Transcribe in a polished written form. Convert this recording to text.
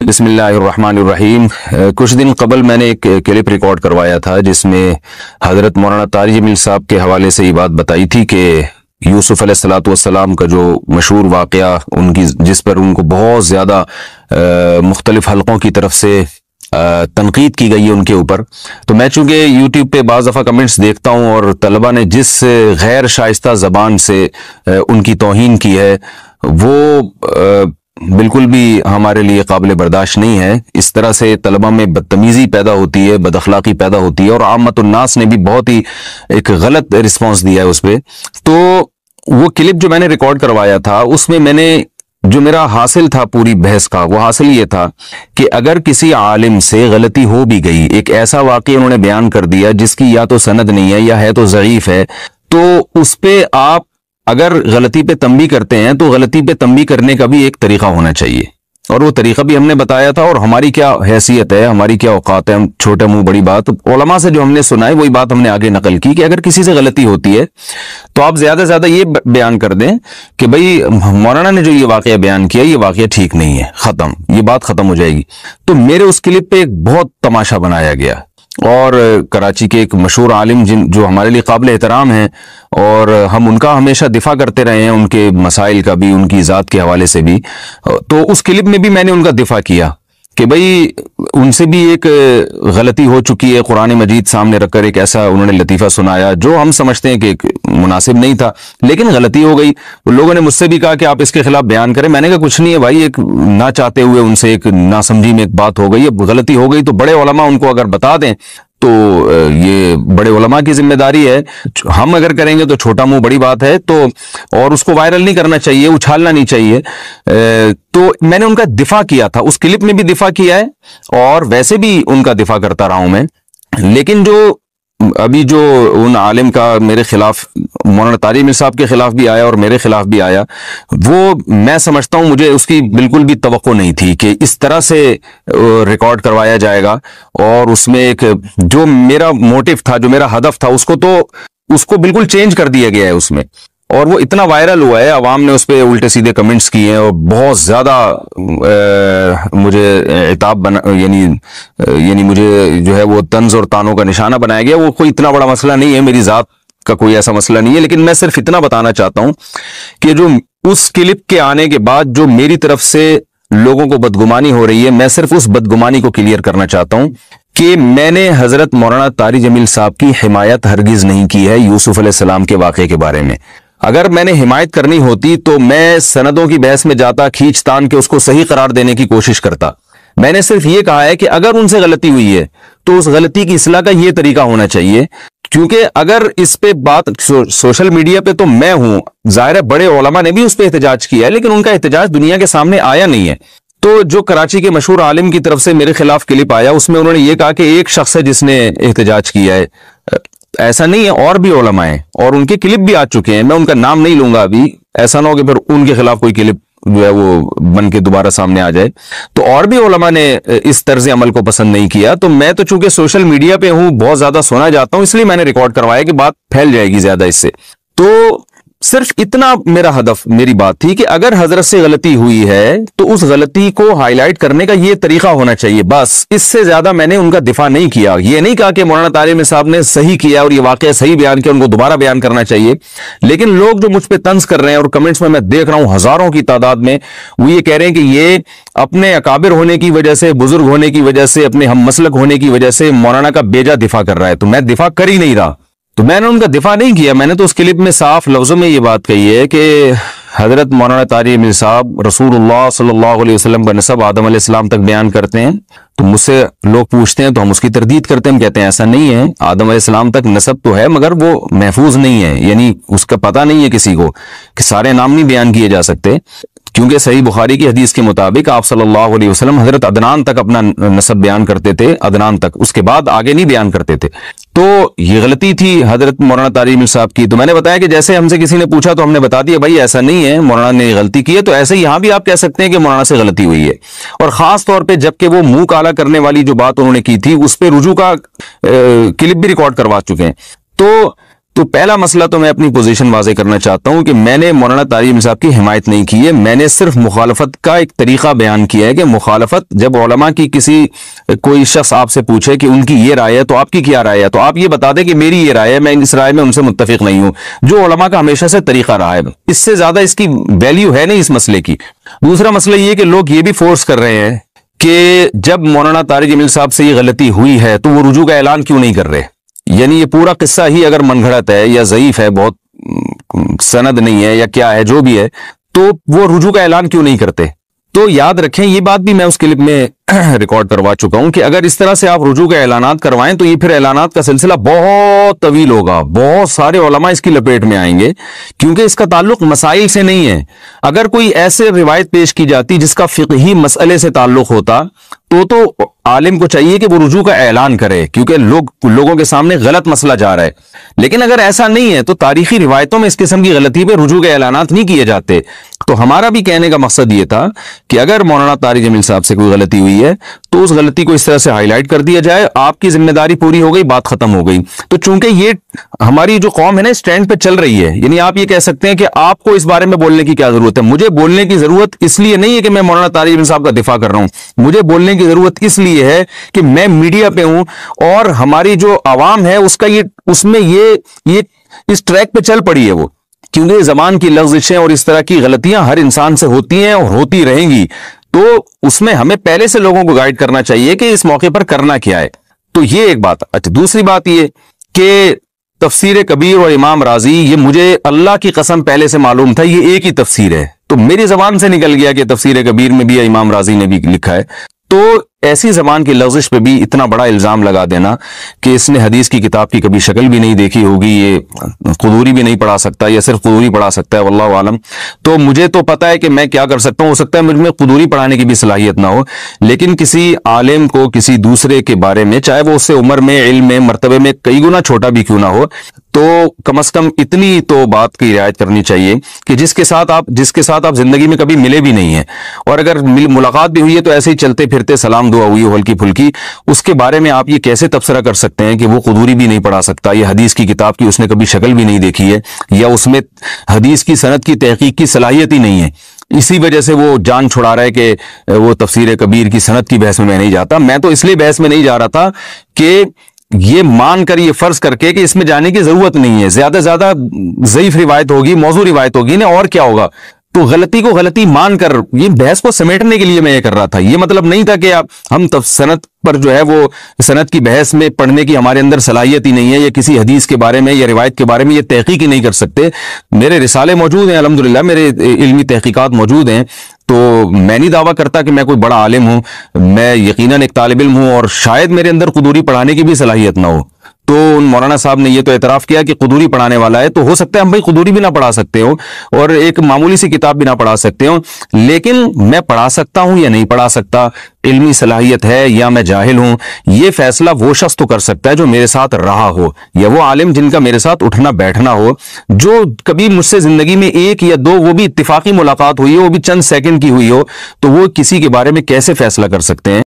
بسم اللہ الرحمن الرحیم۔ کچھ دن قبل میں نے ایک کلپ ریکارڈ کروایا تھا جس میں حضرت مولانا طارق جمیل صاحب کے حوالے سے یہ بات بتائی تھی کہ یوسف علیہ الصلوۃ والسلام کا جو مشہور واقعہ ان کی جس پر ان کو بہت زیادہ مختلف حلقوں کی طرف سے تنقید کی گئی ہے ان کے اوپر، تو میں چونکہ یوٹیوب پہ بعض دفعہ کمنٹس دیکھتا ہوں اور طلبہ نے جس غیر شائستہ زبان سے ان کی توہین کی ہے وہ بالکل بھی ہمارے لیے قابل برداشت نہیں ہے۔ اس طرح سے طلبہ میں بدتمیزی پیدا ہوتی ہے، بد اخلاقی پیدا ہوتی ہے، اور عامت الناس نے بھی بہت ہی ایک غلط رسپانس دیا ہے اس پہ۔ تو وہ کلپ جو میں نے ریکارڈ کروایا تھا اس میں میں نے جو میرا حاصل تھا پوری بحث کا، وہ حاصل یہ تھا کہ اگر کسی عالم سے غلطی ہو بھی گئی، ایک ایسا واقعہ انہوں نے بیان کر دیا جس کی یا تو سند نہیں ہے یا ہے تو ضعیف ہے، تو اس پہ آپ اگر غلطی پہ تنبیہ کرتے ہیں تو غلطی پہ تنبیہ کرنے کا بھی ایک طریقہ ہونا چاہیے، اور وہ طریقہ بھی ہم نے بتایا تھا۔ اور ہماری کیا حیثیت ہے، ہماری کیا اوقات ہے، ہم چھوٹے منہ بڑی بات، علماء سے جو ہم نے سنا ہے وہی بات ہم نے آگے نقل کی کہ اگر کسی سے غلطی ہوتی ہے تو آپ زیادہ سے زیادہ یہ بیان کر دیں کہ بھئی مولانا نے جو یہ واقعہ بیان کیا یہ واقعہ ٹھیک نہیں ہے، ختم، یہ بات ختم ہو جائے گی۔ تو میرے اس کلپ پہ ایک بہت تماشا بنایا گیا، اور کراچی کے ایک مشہور عالم جو ہمارے لیے قابل احترام ہیں اور ہم ان کا ہمیشہ دفاع کرتے رہے ہیں، ان کے مسائل کا بھی، ان کی ذات کے حوالے سے بھی، تو اس کلپ میں بھی میں نے ان کا دفاع کیا کہ بھئی ان سے بھی ایک غلطی ہو چکی ہے، قرآن مجید سامنے رکھ کر ایک ایسا انہوں نے لطیفہ سنایا جو ہم سمجھتے ہیں کہ مناسب نہیں تھا، لیکن غلطی ہو گئی۔ لوگوں نے مجھ سے بھی کہا کہ آپ اس کے خلاف بیان کریں، میں نے کہا کچھ نہیں ہے بھائی، ایک نہ چاہتے ہوئے ان سے ایک ناسمجھی میں ایک بات ہو گئی، اب غلطی ہو گئی تو بڑے علماء ان کو اگر بتا دیں تو یہ بڑے علماء کی ذمہ داری ہے، ہم اگر کریں گے تو چھوٹا منہ بڑی بات ہے، تو اور اس کو وائرل نہیں کرنا چاہیے، اچھالنا نہیں چاہیے۔ تو میں نے ان کا دفاع کیا تھا، اس کلپ میں بھی دفاع کیا ہے اور ویسے بھی ان کا دفاع کرتا رہا ہوں میں، لیکن جو ابھی جو ان عالم کا میرے خلاف مولانا طارق جمیل صاحب کے خلاف بھی آیا اور میرے خلاف بھی آیا، وہ میں سمجھتا ہوں مجھے اس کی بالکل بھی توقع نہیں تھی کہ اس طرح سے ریکارڈ کروایا جائے گا، اور اس میں ایک جو میرا موٹیو تھا، جو میرا ہدف تھا، اس کو بالکل چینج کر دیا گیا ہے اس میں، اور وہ اتنا وائرل ہوا ہے، عوام نے اس پہ الٹے سیدھے کمنٹس کیے ہیں اور بہت زیادہ مجھے عتاب یعنی مجھے جو ہے وہ طنز اور طعنوں کا نشانہ بنایا گیا۔ وہ کوئی اتنا بڑا مسئلہ نہیں ہے، میری ذات کا کوئی ایسا مسئلہ نہیں ہے، لیکن میں صرف اتنا بتانا چاہتا ہوں کہ جو اس کلپ کے آنے کے بعد جو میری طرف سے لوگوں کو بدگمانی ہو رہی ہے، میں صرف اس بدگمانی کو کلیئر کرنا چاہتا ہوں کہ میں نے حضرت مولانا طارق جمیل صاحب کی حمایت ہرگز نہیں کی ہے یوسف علیہ السلام کے واقعے کے بارے میں۔ اگر میں نے حمایت کرنی ہوتی تو میں سندوں کی بحث میں جاتا، کھینچ تان کے اس کو صحیح قرار دینے کی کوشش کرتا۔ میں نے صرف یہ کہا ہے کہ اگر ان سے غلطی ہوئی ہے تو اس غلطی کی اصلاح کا یہ طریقہ ہونا چاہیے، کیونکہ اگر اس پہ بات سوشل میڈیا پہ تو میں ہوں، ظاہر ہے بڑے علماء نے بھی اس پہ احتجاج کیا ہے، لیکن ان کا احتجاج دنیا کے سامنے آیا نہیں ہے۔ تو جو کراچی کے مشہور عالم کی طرف سے میرے خلاف کلپ آیا، اس میں انہوں نے یہ کہا کہ ایک شخص ہے جس نے احتجاج کیا ہے، ایسا نہیں ہے، اور بھی علماء ہیں اور ان کے کلپ بھی آ چکے ہیں، میں ان کا نام نہیں لوں گا ابھی، ایسا نہ ہو کہ پھر ان کے خلاف کوئی کلپ جو ہے وہ بن کے دوبارہ سامنے آ جائے، تو اور بھی علماء نے اس طرز عمل کو پسند نہیں کیا۔ تو میں تو چونکہ سوشل میڈیا پہ ہوں، بہت زیادہ سنا جاتا ہوں، اس لیے میں نے ریکارڈ کروایا کہ بات پھیل جائے گی زیادہ اس سے۔ تو صرف اتنا میرا ہدف، میری بات تھی کہ اگر حضرت سے غلطی ہوئی ہے تو اس غلطی کو ہائی لائٹ کرنے کا یہ طریقہ ہونا چاہیے، بس اس سے زیادہ میں نے ان کا دفاع نہیں کیا۔ یہ نہیں کہا کہ مولانا طارق جمیل صاحب نے صحیح کیا اور یہ واقعہ صحیح بیان کیا، ان کو دوبارہ بیان کرنا چاہیے، لیکن لوگ جو مجھ پہ طنز کر رہے ہیں اور کمنٹس میں دیکھ رہا ہوں ہزاروں کی تعداد میں، وہ یہ کہہ رہے ہیں کہ یہ اپنے اکابر ہونے کی وجہ سے، بزرگ ہونے کی وجہ سے، اپنے ہم مسلک ہونے کی وجہ سے مولانا کا بیجا دفاع کر رہا ہے، تو میں دفاع کر ہی نہیں رہا، تو میں نے ان کا دفاع نہیں کیا۔ میں نے تو اس کلپ میں صاف لفظوں میں یہ بات کہی ہے کہ حضرت مولانا طارق جمیل صاحب رسول اللہ صلی اللہ علیہ وسلم کا نسب آدم علیہ السلام تک بیان کرتے ہیں، تو مجھ سے لوگ پوچھتے ہیں تو ہم اس کی تردید کرتے ہیں، ہم کہتے ہیں ایسا نہیں ہے، آدم علیہ السلام تک نسب تو ہے مگر وہ محفوظ نہیں ہے، یعنی اس کا پتہ نہیں ہے کسی کو، کہ سارے نام نہیں بیان کیے جا سکتے، کیونکہ صحیح بخاری کی حدیث کے مطابق آپ صلی اللہ علیہ وسلم حضرت عدنان تک اپنا نسب بیان کرتے تھے، عدنان تک، اس کے بعد آگے نہیں بیان کرتے تھے۔ تو یہ غلطی تھی حضرت مولانا طارق جمیل صاحب کی۔ تو میں نے بتایا کہ جیسے ہم سے کسی نے پوچھا تو ہم نے بتا دیا بھائی ایسا نہیں ہے، مولانا نے غلطی کی ہے، تو ایسے یہاں بھی آپ کہہ سکتے ہیں کہ مولانا سے غلطی ہوئی ہے، اور خاص طور پہ جبکہ وہ منہ کالا کرنے والی جو بات انہوں نے کی تھی اس پہ رجوع کا کلپ بھی ریکارڈ کروا چکے ہیں۔ تو تو پہلا مسئلہ تو میں اپنی پوزیشن واضح کرنا چاہتا ہوں کہ میں نے مولانا طارق جمیل صاحب کی حمایت نہیں کی ہے، میں نے صرف مخالفت کا ایک طریقہ بیان کیا ہے کہ مخالفت جب علماء کی کوئی شخص آپ سے پوچھے کہ ان کی یہ رائے ہے تو آپ کی کیا رائے ہے، تو آپ یہ بتا دیں کہ میری یہ رائے ہے، میں اس رائے میں ان سے متفق نہیں ہوں، جو علماء کا ہمیشہ سے طریقہ رہا ہے، اس سے زیادہ اس کی ویلیو ہے نہیں اس مسئلے کی۔ دوسرا مسئلہ یہ کہ لوگ یہ بھی فورس کر رہے ہیں کہ جب مولانا طارق جمیل صاحب سے یہ غلطی ہوئی ہے تو وہ رجوع کا اعلان کیوں نہیں کر رہے، یعنی یہ پورا قصہ ہی اگر من گھڑت ہے یا ضعیف ہے، بہت سند نہیں ہے یا کیا ہے جو بھی ہے، تو وہ رجوع کا اعلان کیوں نہیں کرتے۔ تو یاد رکھیں یہ بات بھی میں اس کلپ میں ریکارڈ کروا چکا ہوں کہ اگر اس طرح سے آپ رجوع کا اعلانات کروائیں تو یہ پھر اعلانات کا سلسلہ بہت طویل ہوگا، بہت سارے علماء اس کی لپیٹ میں آئیں گے، کیونکہ اس کا تعلق مسائل سے نہیں ہے۔ اگر کوئی ایسے روایت پیش کی جاتی جس کا فقہی مسئلے سے تعلق ہوتا تو عالم کو چاہیے کہ وہ رجوع کا اعلان کرے، کیونکہ لوگوں کے سامنے غلط مسئلہ جا رہا ہے۔ لیکن اگر ایسا نہیں ہے تو تاریخی روایتوں میں اس قسم کی غلطی پہ رجوع کے اعلانات نہیں کیے جاتے۔ تو ہمارا بھی کہنے کا مقصد یہ تھا کہ اگر مولانا طارق جمیل صاحب سے کوئی غلطی ہوئی ہے تو اس غلطی کو اس طرح سے ہائی لائٹ کر دیا جائے، آپ کی ذمہ داری پوری ہو گئی، بات ختم ہو گئی۔ تو چونکہ یہ ہماری جو قوم ہے نا اسٹینڈ پہ چل رہی ہے، یعنی آپ یہ کہہ سکتے ہیں کہ آپ کو اس بارے میں بولنے کی کیا ضرورت ہے۔ مجھے بولنے کی ضرورت اس لیے نہیں ہے کہ میں مولانا طارق جمیل صاحب کا دفاع کر رہا ہوں، مجھے بولنے کی ضرورت اس لیے ہے کہ میں میڈیا پہ ہوں اور ہماری جو عوام ہے اس میں اس ٹریک پہ چل پڑی ہے وہ، کیونکہ زبان کی لغزشیں اور اس طرح کی غلطیاں ہر انسان سے ہوتی ہیں اور ہوتی رہیں گی، تو اس میں ہمیں پہلے سے لوگوں کو گائیڈ کرنا چاہیے کہ اس موقع پر کرنا کیا ہے۔ تو یہ ایک بات۔ اچھا، دوسری بات یہ کہ تفسیر کبیر اور امام رازی، یہ مجھے اللہ کی قسم پہلے سے معلوم تھا یہ ایک ہی تفسیر ہے، تو میری زبان سے نکل گیا کہ تفسیر کبیر میں بھی امام رازی نے بھی لکھا ہے۔ تو ایسی زبان کی لغزش پہ بھی اتنا بڑا الزام لگا دینا کہ اس نے حدیث کی کتاب کی کبھی شکل بھی نہیں دیکھی ہوگی، یہ قدوری بھی نہیں پڑھا سکتا یا صرف قدوری پڑھا سکتا ہے، واللہ عالم۔ تو مجھے تو پتا ہے کہ میں کیا کر سکتا ہوں، ہو سکتا ہے مجھ میں قدوری پڑھانے کی بھی صلاحیت نہ ہو، لیکن کسی عالم کو کسی دوسرے کے بارے میں، چاہے وہ اس سے عمر میں، علم میں، مرتبے میں کئی گنا چھوٹا بھی کیوں نہ ہو، تو کم از کم اتنی تو بات کی رعایت کرنی چاہیے کہ جس کے ساتھ آپ زندگی میں کبھی ملے بھی نہیں ہیں، اور اگر ملاقات بھی ہوئی ہے تو ایسے ہی چلتے پھرتے سلام دعا ہوئی ہو ہلکی پھلکی، اس کے بارے میں آپ یہ کیسے تبصرہ کر سکتے ہیں کہ وہ قدوری بھی نہیں پڑھا سکتا، یا حدیث کی کتاب کی اس نے کبھی شکل بھی نہیں دیکھی ہے، یا اس میں حدیث کی سند کی تحقیق کی صلاحیت ہی نہیں ہے، اسی وجہ سے وہ جان چھڑا رہا ہے کہ وہ تفسیر کبیر کی سند کی بحث میں نہیں جاتا۔ میں تو اس لیے بحث میں نہیں جا رہا تھا کہ یہ مان کر، یہ فرض کر کے کہ اس میں جانے کی ضرورت نہیں ہے، زیادہ سے زیادہ ضعیف روایت ہوگی، موضوع روایت ہوگی نا، اور کیا ہوگا۔ تو غلطی کو غلطی مان کر یہ بحث کو سمیٹنے کے لیے میں یہ کر رہا تھا، یہ مطلب نہیں تھا کہ ہم سند پر جو ہے وہ سند کی بحث میں پڑھنے کی ہمارے اندر صلاحیت ہی نہیں ہے، یا کسی حدیث کے بارے میں یا روایت کے بارے میں یہ تحقیق ہی نہیں کر سکتے۔ میرے رسالے موجود ہیں الحمدللہ، میرے علمی تحقیقات موجود ہیں، تو میں نہیں دعویٰ کرتا کہ میں کوئی بڑا عالم ہوں، میں یقیناً ایک طالب علم ہوں، اور شاید میرے اندر قدوری پڑھانے کی بھی صلاحیت نہ ہو۔ تو مولانا صاحب نے یہ تو اعتراف کیا کہ قدوری پڑھانے والا ہے، تو ہو سکتا ہے ہم بھائی قدوری بھی نہ پڑھا سکتے ہوں اور ایک معمولی سی کتاب بھی نہ پڑھا سکتے ہوں، لیکن میں پڑھا سکتا ہوں یا نہیں پڑھا سکتا، علمی صلاحیت ہے یا میں جاہل ہوں، یہ فیصلہ وہ شخص تو کر سکتا ہے جو میرے ساتھ رہا ہو، یا وہ عالم جن کا میرے ساتھ اٹھنا بیٹھنا ہو، جو کبھی مجھ سے زندگی میں ایک یا دو، وہ بھی اتفاقی ملاقات ہوئی ہو، وہ بھی چند سیکنڈ کی ہوئی ہو، تو وہ کسی کے بارے میں کیسے فیصلہ کر سکتے ہیں۔